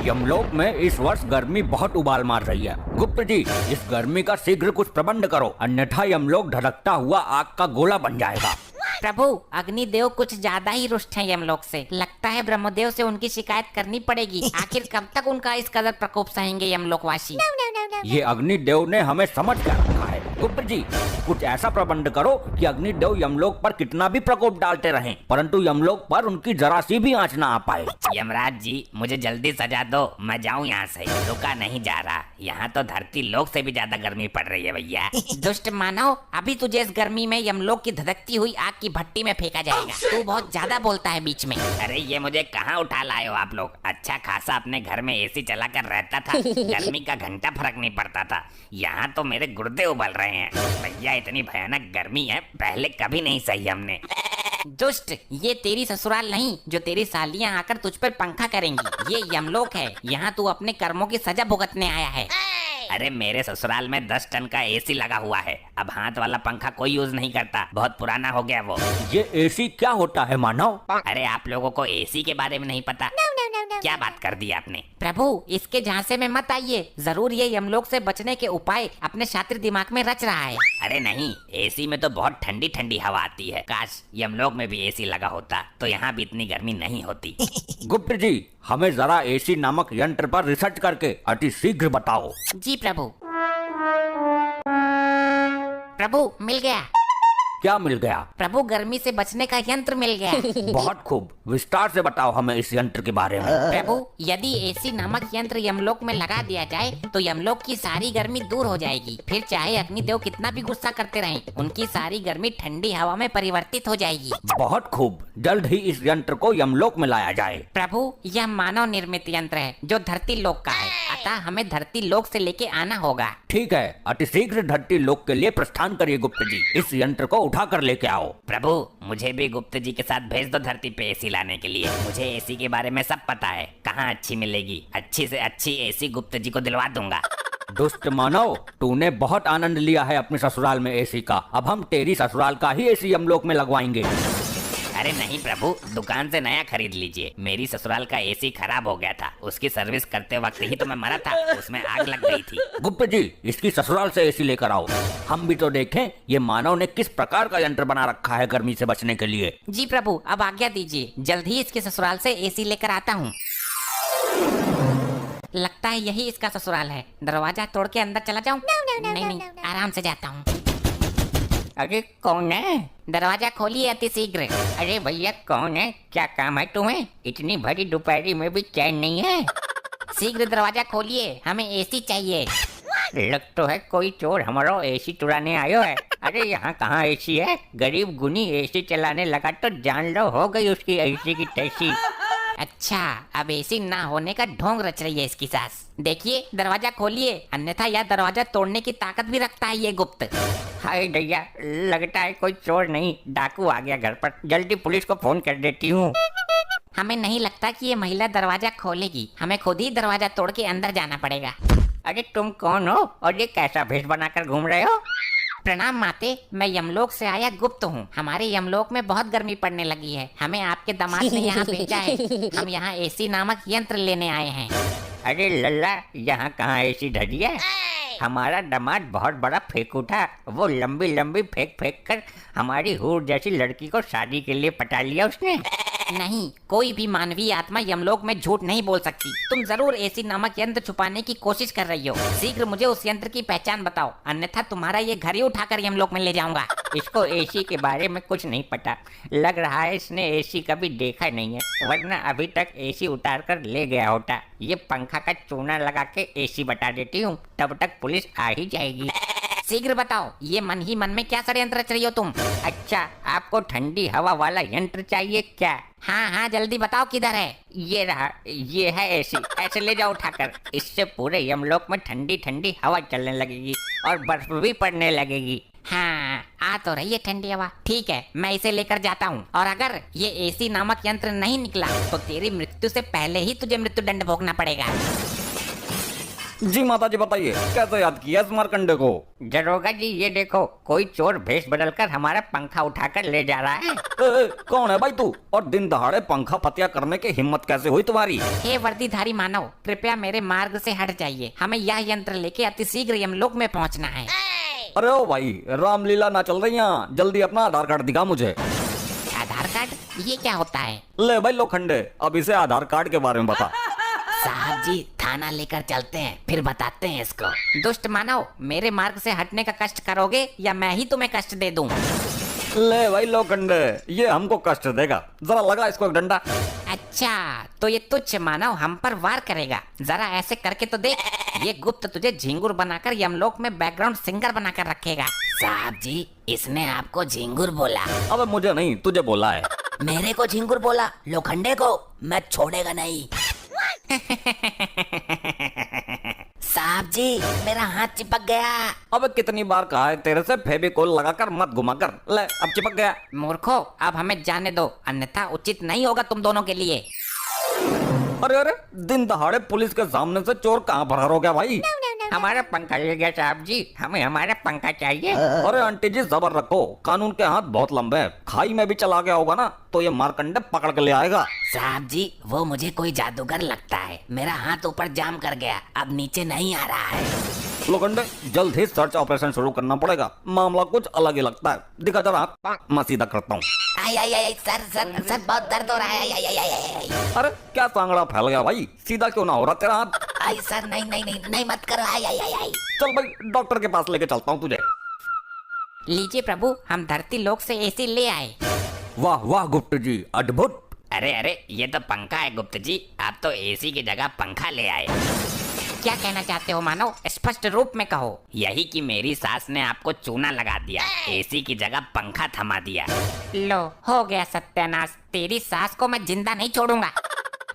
यमलोक में इस वर्ष गर्मी बहुत उबाल मार रही है। गुप्त जी, इस गर्मी का शीघ्र कुछ प्रबंध करो, अन्यथा यमलोक धड़कता हुआ आग का गोला बन जाएगा। प्रभु, अग्निदेव कुछ ज्यादा ही रुष्ट हैं यमलोक से। लगता है ब्रह्मदेव से उनकी शिकायत करनी पड़ेगी। आखिर कब तक उनका इस कदर प्रकोप सहेंगे यमलोकवासी? ये अग्निदेव ने हमें समझ कर रखा है। गुप्त जी, कुछ ऐसा प्रबंध करो कि अग्निदेव यमलोक पर कितना भी प्रकोप डालते रहें, परंतु यमलोक पर उनकी जरा सी भी आंच ना आ पाए। यमराज जी, मुझे जल्दी सजा दो, मैं जाऊं यहाँ से। रुका नहीं जा रहा, यहाँ तो धरती लोक से भी ज्यादा गर्मी पड़ रही है भैया। दुष्ट मानव, अभी तुझे इस गर्मी में यमलोक की धधकती हुई आग की भट्टी में फेंका जाएगा। तू बहुत ज्यादा बोलता है बीच में। अरे ये मुझे कहाँ उठा लाए हो आप लोग? अच्छा खासा अपने घर में एसी चला कर रहता था, गर्मी का घंटा फर्क नहीं पड़ता था। यहाँ तो मेरे गुर्दे उबल रहे हैं भैया। इतनी भयानक गर्मी है, पहले कभी नहीं सही हमने। दुष्ट, ये तेरी ससुराल नहीं जो तेरी सालियां आकर तुझ पर पंखा करेंगी। ये यमलोक है, यहाँ तू अपने कर्मों की सजा भुगतने आया है। अरे मेरे ससुराल में 10 टन का एसी लगा हुआ है। अब हाथ वाला पंखा कोई यूज नहीं करता, बहुत पुराना हो गया वो। ये एसी क्या होता है मानव? अरे आप लोगों को एसी के बारे में नहीं पता? क्या बात कर दी आपने? प्रभु, इसके झांसे में मत आइए। जरूर ये यमलोक से बचने के उपाय अपने शातिर दिमाग में रच रहा है। अरे नहीं, एसी में तो बहुत ठंडी ठंडी हवा आती है। काश यमलोक में भी एसी लगा होता तो यहाँ भी इतनी गर्मी नहीं होती। गुप्त जी, हमें जरा एसी नामक यंत्र पर रिसर्च करके अति शीघ्र बताओ। जी प्रभु। प्रभु, मिल गया। क्या मिल गया? प्रभु, गर्मी से बचने का यंत्र मिल गया। बहुत खूब, विस्तार से बताओ हमें इस यंत्र के बारे में। प्रभु, यदि एसी नामक यंत्र यमलोक में लगा दिया जाए तो यमलोक की सारी गर्मी दूर हो जाएगी। फिर चाहे अग्निदेव कितना भी गुस्सा करते रहें, उनकी सारी गर्मी ठंडी हवा में परिवर्तित हो जाएगी। बहुत खूब, जल्द ही इस यंत्र को यमलोक में लाया जाए। प्रभु, यह मानव निर्मित यंत्र है जो धरती लोक का है, अतः हमें धरती लोक से लेके आना होगा। ठीक है, अतिशीघ्र धरती लोक के लिए प्रस्थान करिए गुप्त जी। इस यंत्र को उठा कर लेके आओ। प्रभु, मुझे भी गुप्त जी के साथ भेज दो धरती पे एसी लाने के लिए। मुझे एसी के बारे में सब पता है, कहाँ अच्छी मिलेगी। अच्छी से अच्छी एसी गुप्त जी को दिलवा दूंगा। दुष्ट मानव, तूने बहुत आनंद लिया है अपने ससुराल में एसी का। अब हम तेरी ससुराल का ही एसी यमलोक में लगवाएंगे। अरे नहीं प्रभु, दुकान से नया खरीद लीजिए। मेरी ससुराल का एसी खराब हो गया था, उसकी सर्विस करते वक्त ही तो मैं मरा था, उसमें आग लग गई थी। गुप्त जी, इसकी ससुराल से एसी लेकर आओ, हम भी तो देखें ये मानव ने किस प्रकार का यंत्र बना रखा है गर्मी से बचने के लिए। जी प्रभु, अब आज्ञा दीजिए, जल्द ही इसके ससुराल से एसी लेकर आता हूँ। लगता है यही इसका ससुराल है। दरवाजा तोड़ के अंदर चला जाऊँ? नहीं, आराम से जाता हूँ। अरे कौन है? दरवाजा खोलिए अति शीघ्र। अरे भैया कौन है? क्या काम है तुम्हें? इतनी भरी दोपहरी में भी चैन नहीं है? शीघ्र दरवाजा खोलिए, हमें एसी चाहिए। लग तो है कोई चोर हमारा एसी चुराने आयो है। अरे यहाँ कहाँ एसी है? गरीब गुनी एसी चलाने लगा तो जान लो हो गई उसकी एसी की तैसी। अच्छा, अब एसी ना होने का ढोंग रच रही है इसकी सास। देखिए, दरवाजा खोलिए, अन्यथा यह दरवाजा तोड़ने की ताकत भी रखता है ये गुप्त। हाय भैया, लगता है कोई चोर नहीं डाकू आ गया घर पर। जल्दी पुलिस को फोन कर देती हूँ। हमें नहीं लगता कि ये महिला दरवाजा खोलेगी, हमें खुद ही दरवाजा तोड़ के अंदर जाना पड़ेगा। अरे तुम कौन हो और ये कैसा भेष बनाकर घूम रहे हो? प्रणाम माते, मैं यमलोक से आया गुप्त हूँ। हमारे यमलोक में बहुत गर्मी पड़ने लगी है, हमें आपके दामाद ने यहाँ भेजा है। हम यहाँ एसी नामक यंत्र लेने आए हैं। अरे लल्ला, यहाँ कहाँ एसी धरी है? हमारा दामाद बहुत बड़ा फेंकू था, वो लंबी लंबी फेंक फेंक कर हमारी हूर जैसी लड़की को शादी के लिए पटा लिया उसने। नहीं, कोई भी मानवीय आत्मा यमलोक में झूठ नहीं बोल सकती। तुम जरूर एसी नामक यंत्र छुपाने की कोशिश कर रही हो। शीघ्र मुझे उस यंत्र की पहचान बताओ, अन्यथा तुम्हारा ये घर ही उठाकर यमलोक में ले जाऊंगा। इसको एसी के बारे में कुछ नहीं पता, लग रहा है इसने एसी कभी देखा नहीं है, वरना अभी तक एसी उतार कर ले गया होता। ये पंखा का चूना लगा के एसी बता देती हूँ, तब तक पुलिस आ ही जाएगी। शीघ्र बताओ, ये मन ही मन में क्या षड्यंत्र रच रही हो तुम? अच्छा, आपको ठंडी हवा वाला यंत्र चाहिए क्या? हाँ हाँ, जल्दी बताओ किधर है। ये रहा, ये है एसी, ऐसे ले जाओ उठाकर। इससे पूरे यमलोक में ठंडी ठंडी हवा चलने लगेगी और बर्फ भी पड़ने लगेगी। हाँ, आ तो रही है ठंडी हवा। ठीक है, मैं इसे लेकर जाता हूँ, और अगर ये एसी नामक यंत्र नहीं निकला तो तेरी मृत्यु से पहले ही तुझे मृत्यु दंड भोगना पड़ेगा। जी माता जी बताइए, कैसे याद किया इस मार्कंडे को? दरोगा जी ये देखो, कोई चोर भेष बदलकर हमारा पंखा उठाकर ले जा रहा है। कौन है भाई तू? और दिन दहाड़े पंखा पतिया करने की हिम्मत कैसे हुई तुम्हारी? हे वर्दीधारी मानव, कृपया मेरे मार्ग से हट जाइए। हमें यह यंत्र लेके अतिशीघ्र यमलोक में पहुंचना है। अरे ओ भाई, रामलीला ना चल रही यहाँ, जल्दी अपना आधार कार्ड दिखा मुझे। आधार कार्ड? ये क्या होता है? ले भाई लोखंडे, अब इसे आधार कार्ड के बारे में बता। साहब जी, थाना लेकर चलते हैं, फिर बताते हैं इसको। दुष्ट मानव, मेरे मार्ग से हटने का कष्ट करोगे या मैं ही तुम्हें कष्ट दे दूं? ले भाई लोखंडे, ये हमको कष्ट देगा, जरा लगा इसको एक डंडा। अच्छा, तो ये तुच्छ मानव हम पर वार करेगा। जरा ऐसे करके तो देख। ये गुप्त तुझे झिंगुर बनाकर यमलोक में बैकग्राउंड सिंगर बनाकर रखेगा। साहब जी, इसने आपको झिंगुर बोला? अबे मुझे नहीं, तुझे बोला है। मेरे को झिंगुर बोला? लोखंडे को मैं छोड़ेगा नहीं। साहब जी, मेरा हाथ चिपक गया। अबे कितनी बार कहा है तेरे से, फेविकोल लगाकर मत घुमा कर। ले अब चिपक गया। मूर्खो, अब हमें जाने दो, अन्यथा उचित नहीं होगा तुम दोनों के लिए। अरे अरे, दिन दहाड़े पुलिस के सामने से चोर कहाँ फरार हो गया भाई? हमारा पंखा ले गया साहब जी, हमें हमारा पंखा चाहिए। अरे आंटी जी सबर रखो, कानून के हाथ बहुत लंबे हैं। खाई में भी चला गया होगा ना तो ये मारकंडे पकड़ के ले आएगा। साहब जी, वो मुझे कोई जादूगर लगता है। मेरा हाथ ऊपर जाम कर गया, अब नीचे नहीं आ रहा है। लोखंडे, जल्द ही सर्च ऑपरेशन शुरू करना पड़ेगा, मामला कुछ अलग ही लगता है। दिखा जरा हाथ, मैं सीधा करता हूँ। आई आई आई, सर सर सर, बहुत दर्द हो रहा है। आई आई आई आई, अरे क्या सांगड़ा फैल गया भाई, सीधा क्यों ना हो रहा तेरा हाथ? आई सर, नहीं नहीं नहीं नहीं, मत करो। आई आई आई आई। चल भाई, डॉक्टर के पास लेके चलता हूँ तुझे। लीजिए प्रभु, हम धरती लोक से एसी ले आए। वाह वाह गुप्त जी, अद्भुत। अरे अरे, ये तो पंखा है गुप्त जी, आप तो एसी की जगह पंखा ले आए। क्या कहना चाहते हो मानव? स्पष्ट रूप में कहो। यही कि मेरी सास ने आपको चूना लगा दिया, एसी की जगह पंखा थमा दिया। लो, हो गया सत्यानाश। तेरी सास को मैं जिंदा नहीं छोड़ूंगा।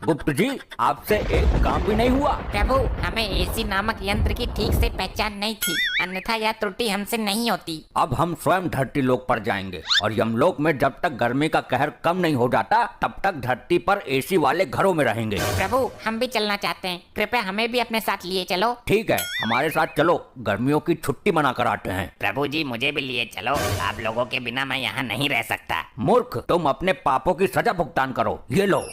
गुप्त जी, आपसे एक काम भी नहीं हुआ। प्रभु, हमें एसी नामक यंत्र की ठीक से पहचान नहीं थी, अन्यथा यह त्रुटि हमसे नहीं होती। अब हम स्वयं धरती लोक पर जाएंगे और यमलोक में जब तक गर्मी का कहर कम नहीं हो जाता तब तक धरती पर एसी वाले घरों में रहेंगे। प्रभु, हम भी चलना चाहते हैं, कृपया हमें भी अपने साथ लिए चलो। ठीक है, हमारे साथ चलो, गर्मियों की छुट्टी मना कर आते हैं। प्रभु जी, मुझे भी लिए चलो, आप लोगों के बिना मैं यहाँ नहीं रह सकता। मूर्ख, तुम अपने पापों की सजा भुगतान करो, ये लो।